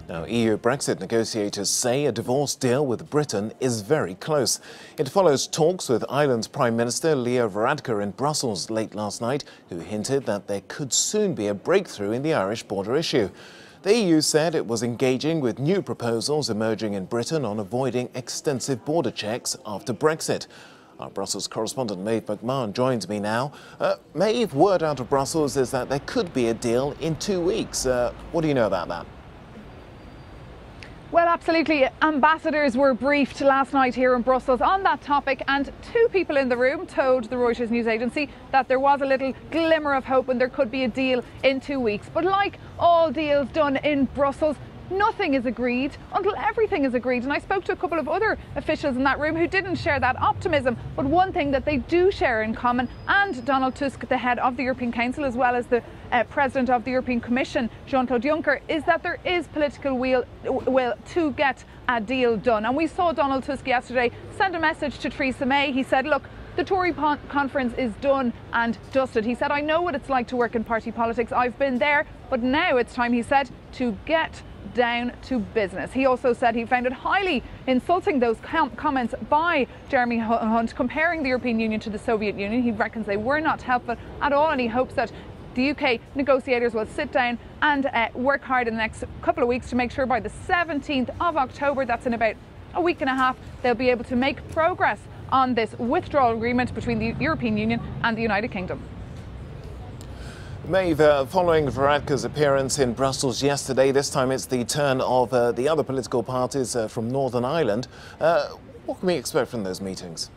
Now, EU Brexit negotiators say a divorce deal with Britain is very close. It follows talks with Ireland's Prime Minister Leo Varadkar in Brussels late last night, who hinted that there could soon be a breakthrough in the Irish border issue. The EU said it was engaging with new proposals emerging in Britain on avoiding extensive border checks after Brexit. Our Brussels correspondent Maeve McMahon joins me now. Maeve, word out of Brussels is that there could be a deal in 2 weeks. What do you know about that? Well, absolutely. Ambassadors were briefed last night here in Brussels on that topic, and two people in the room told the Reuters news agency that there was a little glimmer of hope and there could be a deal in 2 weeks. But like all deals done in Brussels, nothing is agreed until everything is agreed. And I spoke to a couple of other officials in that room who didn't share that optimism. But one thing that they do share in common, and Donald Tusk, the head of the European Council, as well as the President of the European Commission, Jean-Claude Juncker, is that there is political will to get a deal done. And we saw Donald Tusk yesterday send a message to Theresa May. He said, look, the Tory conference is done and dusted. He said, I know what it's like to work in party politics. I've been there, but now it's time, he said, to get down to business. He also said he found it highly insulting, those comments by Jeremy Hunt comparing the European Union to the Soviet Union. He reckons they were not helpful at all, and he hopes that the UK negotiators will sit down and work hard in the next couple of weeks to make sure by the 17th of October, that's in about a week and a half, they'll be able to make progress on this withdrawal agreement between the European Union and the United Kingdom. Maeve, following Varadkar's appearance in Brussels yesterday, this time it's the turn of the other political parties from Northern Ireland. What can we expect from those meetings?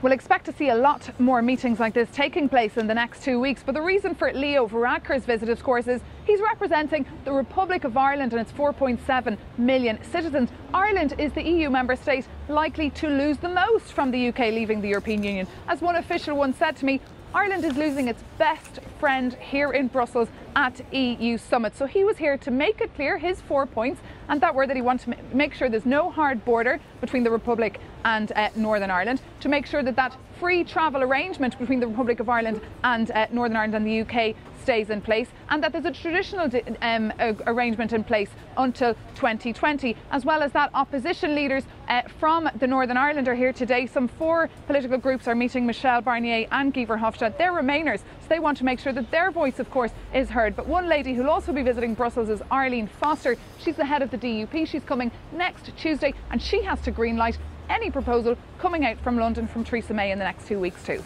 We'll expect to see a lot more meetings like this taking place in the next 2 weeks. But the reason for Leo Varadkar's visit, of course, is he's representing the Republic of Ireland and its 4.7 million citizens. Ireland is the EU member state likely to lose the most from the UK leaving the European Union. As one official once said to me, Ireland is losing its best friend here in Brussels at EU summit. So he was here to make it clear his 4 points, and that were that he wants to make sure there's no hard border between the Republic and Northern Ireland, to make sure that that free travel arrangement between the Republic of Ireland and Northern Ireland and the UK stays in place, and that there's a traditional arrangement in place until 2020, as well as that opposition leaders from the Northern Ireland are here today. Some 4 political groups are meeting Michel Barnier and Guy Verhofstadt. They're Remainers, so they want to make sure that their voice, of course, is heard. But one lady who'll also be visiting Brussels is Arlene Foster. She's the head of the DUP. She's coming next Tuesday, and she has to greenlight any proposal coming out from London from Theresa May in the next 2 weeks too.